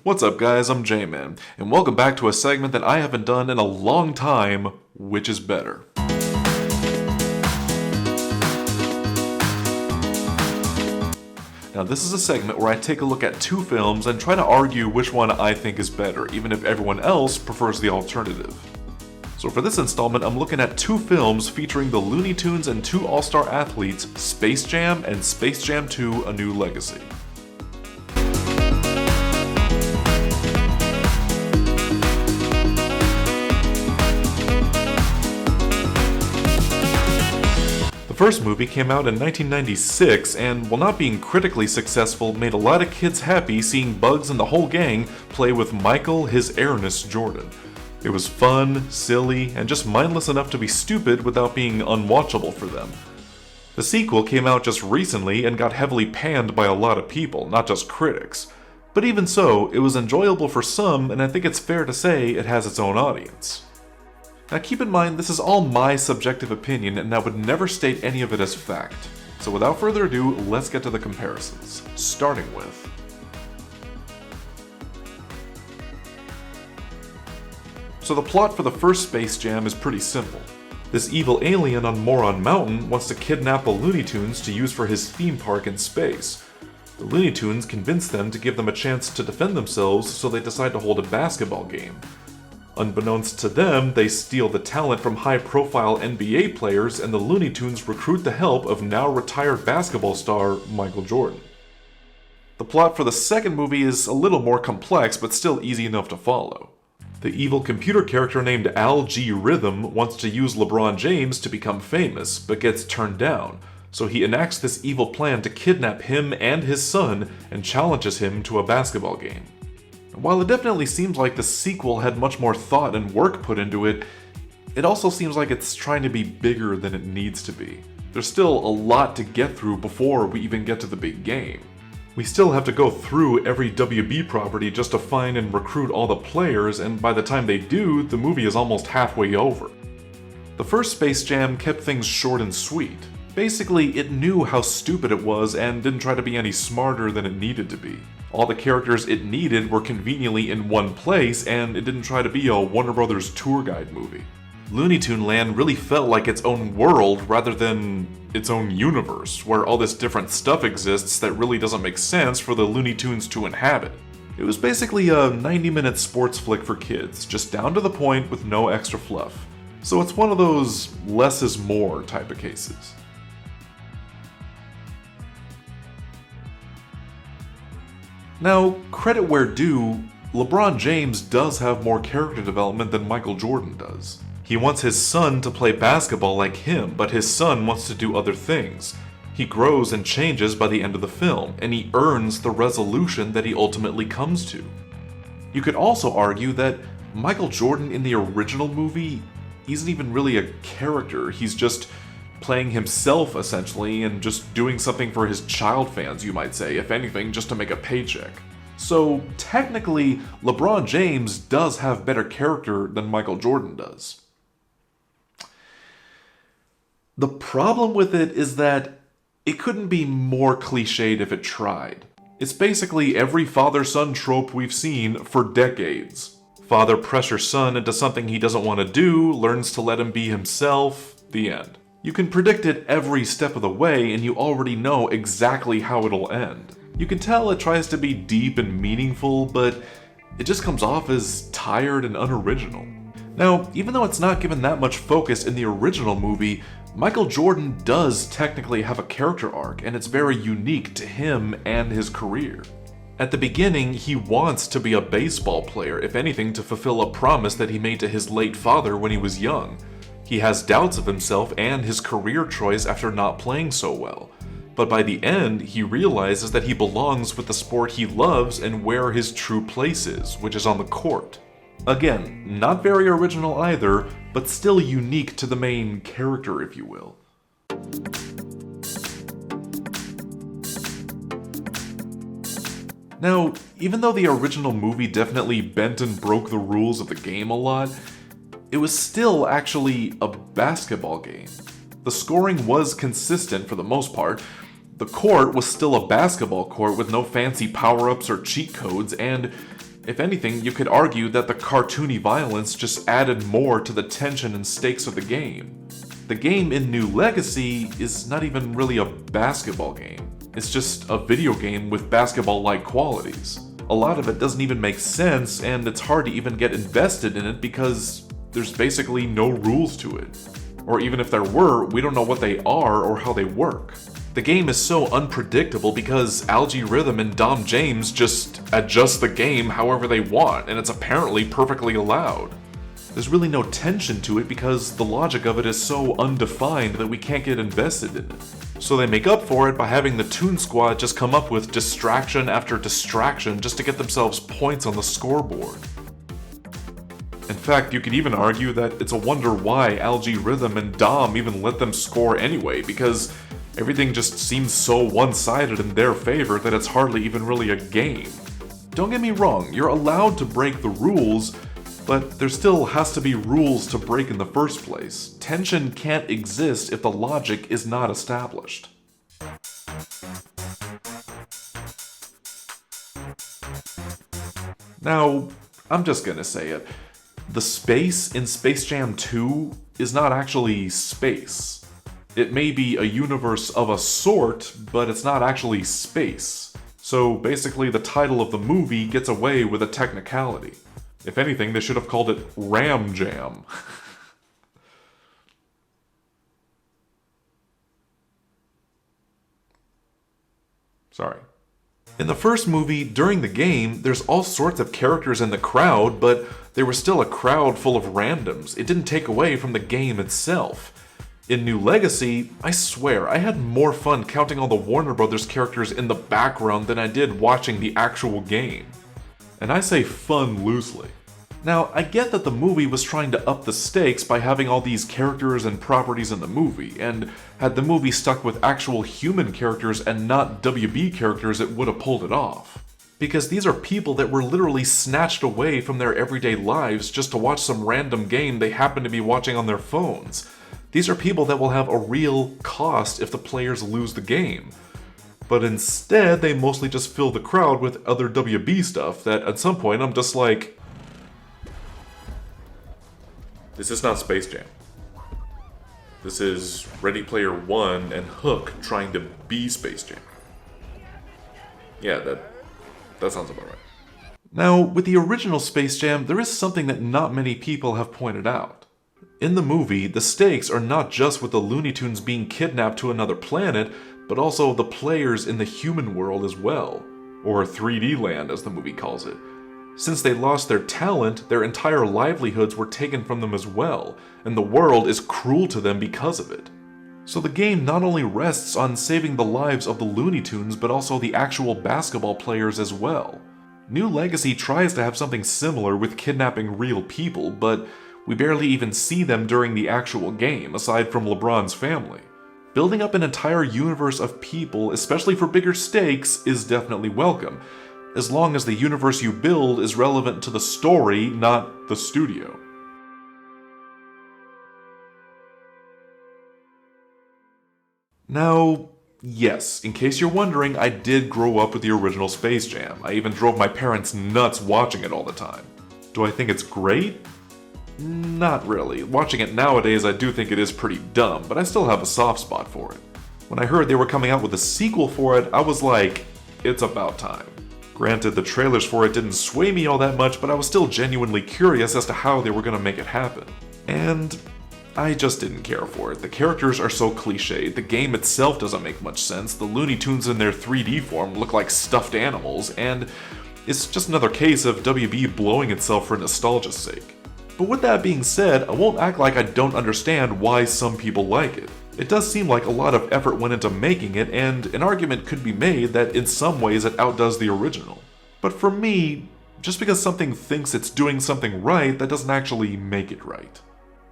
What's up guys, I'm J-Man, and welcome back to a segment that I haven't done in a long time, which is better. Now this is a segment where I take a look at two films and try to argue which one I think is better, even if everyone else prefers the alternative. So for this installment, I'm looking at two films featuring the Looney Tunes and two all-star athletes, Space Jam and Space Jam 2: A New Legacy. The first movie came out in 1996 and, while not being critically successful, made a lot of kids happy seeing Bugs and the whole gang play with Michael, his Ernest Jordan. It was fun, silly, and just mindless enough to be stupid without being unwatchable for them. The sequel came out just recently and got heavily panned by a lot of people, not just critics. But even so, it was enjoyable for some, and I think it's fair to say it has its own audience. Now keep in mind, this is all my subjective opinion, and I would never state any of it as fact. So without further ado, let's get to the comparisons, starting with... So the plot for the first Space Jam is pretty simple. This evil alien on Moron Mountain wants to kidnap the Looney Tunes to use for his theme park in space. The Looney Tunes convince them to give them a chance to defend themselves, so they decide to hold a basketball game. Unbeknownst to them, they steal the talent from high-profile NBA players, and the Looney Tunes recruit the help of now-retired basketball star Michael Jordan. The plot for the second movie is a little more complex, but still easy enough to follow. The evil computer character named Al G. Rhythm wants to use LeBron James to become famous, but gets turned down, so he enacts this evil plan to kidnap him and his son and challenges him to a basketball game. While it definitely seems like the sequel had much more thought and work put into it, it also seems like it's trying to be bigger than it needs to be. There's still a lot to get through before we even get to the big game. We still have to go through every WB property just to find and recruit all the players, and by the time they do, the movie is almost halfway over. The first Space Jam kept things short and sweet. Basically, it knew how stupid it was and didn't try to be any smarter than it needed to be. All the characters it needed were conveniently in one place, and it didn't try to be a Warner Brothers tour guide movie. Looney Tune Land really felt like its own world rather than its own universe, where all this different stuff exists that really doesn't make sense for the Looney Tunes to inhabit. It was basically a 90-minute sports flick for kids, just down to the point with no extra fluff. So it's one of those less is more type of cases. Now, credit where due, LeBron James does have more character development than Michael Jordan does. He wants his son to play basketball like him, but his son wants to do other things. He grows and changes by the end of the film, and he earns the resolution that he ultimately comes to. You could also argue that Michael Jordan in the original movie isn't even really a character, he's just playing himself essentially and just doing something for his child fans, you might say, if anything, just to make a paycheck. So technically, LeBron James does have better character than Michael Jordan does. The problem with it is that it couldn't be more cliched if it tried. It's basically every father-son trope we've seen for decades. Father pressures son into something he doesn't want to do, learns to let him be himself, the end. You can predict it every step of the way, and you already know exactly how it'll end. You can tell it tries to be deep and meaningful, but it just comes off as tired and unoriginal. Now, even though it's not given that much focus in the original movie, Michael Jordan does technically have a character arc, and it's very unique to him and his career. At the beginning, he wants to be a baseball player, if anything to fulfill a promise that he made to his late father when he was young. He has doubts of himself and his career choice after not playing so well. But by the end, he realizes that he belongs with the sport he loves and where his true place is, which is on the court. Again, not very original either, but still unique to the main character, if you will. Now, even though the original movie definitely bent and broke the rules of the game a lot, it was still actually a basketball game. The scoring was consistent for the most part. The court was still a basketball court with no fancy power-ups or cheat codes, and If anything, you could argue that the cartoony violence just added more to the tension and stakes of the game. The game in New Legacy is not even really a basketball game. It's just a video game with basketball-like qualities. A lot of it doesn't even make sense, and it's hard to even get invested in it because there's basically no rules to it. Or even if there were, we don't know what they are or how they work. The game is so unpredictable because Algae Rhythm and Dom James just adjust the game however they want, and it's apparently perfectly allowed. There's really no tension to it because the logic of it is so undefined that we can't get invested in it. So they make up for it by having the Toon Squad just come up with distraction after distraction just to get themselves points on the scoreboard. In fact, you could even argue that it's a wonder why Algae Rhythm and Dom even let them score anyway, because everything just seems so one-sided in their favor that it's hardly even really a game. Don't get me wrong, you're allowed to break the rules, but there still has to be rules to break in the first place. Tension can't exist if the logic is not established. Now, I'm just gonna say it. The space in Space Jam 2 is not actually space. It may be a universe of a sort, but it's not actually space. So basically the title of the movie gets away with a technicality. If anything, they should have called it Ram Jam. Sorry. In the first movie, during the game, there's all sorts of characters in the crowd, but they were still a crowd full of randoms. It didn't take away from the game itself. In New Legacy, I swear, I had more fun counting all the Warner Brothers characters in the background than I did watching the actual game. And I say fun loosely. Now, I get that the movie was trying to up the stakes by having all these characters and properties in the movie, and had the movie stuck with actual human characters and not WB characters, it would have pulled it off. Because these are people that were literally snatched away from their everyday lives just to watch some random game they happen to be watching on their phones. These are people that will have a real cost if the players lose the game. But instead, they mostly just fill the crowd with other WB stuff that at some point I'm just like, this is not Space Jam. This is Ready Player One and Hook trying to be Space Jam. Yeah, that sounds about right. Now, with the original Space Jam, there is something that not many people have pointed out. In the movie, the stakes are not just with the Looney Tunes being kidnapped to another planet, but also the players in the human world as well, or 3D land as the movie calls it. Since they lost their talent, their entire livelihoods were taken from them as well, and the world is cruel to them because of it. So the game not only rests on saving the lives of the Looney Tunes, but also the actual basketball players as well. New Legacy tries to have something similar with kidnapping real people, but we barely even see them during the actual game, aside from LeBron's family. Building up an entire universe of people, especially for bigger stakes, is definitely welcome, as long as the universe you build is relevant to the story, not the studio. Now, yes, in case you're wondering, I did grow up with the original Space Jam. I even drove my parents nuts watching it all the time. Do I think it's great? Not really. Watching it nowadays, I do think it is pretty dumb, but I still have a soft spot for it. When I heard they were coming out with a sequel for it, I was like, it's about time. Granted, the trailers for it didn't sway me all that much, but I was still genuinely curious as to how they were going to make it happen. And I just didn't care for it. The characters are so cliched, the game itself doesn't make much sense, the Looney Tunes in their 3D form look like stuffed animals, and it's just another case of WB blowing itself for nostalgia's sake. But with that being said, I won't act like I don't understand why some people like it. It does seem like a lot of effort went into making it, and an argument could be made that in some ways it outdoes the original. But for me, just because something thinks it's doing something right, that doesn't actually make it right.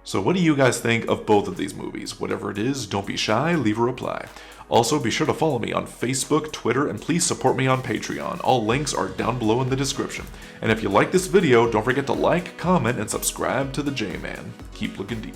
So what do you guys think of both of these movies? Whatever it is, don't be shy, leave a reply. Also, be sure to follow me on Facebook, Twitter, and please support me on Patreon. All links are down below in the description. And if you like this video, don't forget to like, comment, and subscribe to the J-Man. Keep looking deep.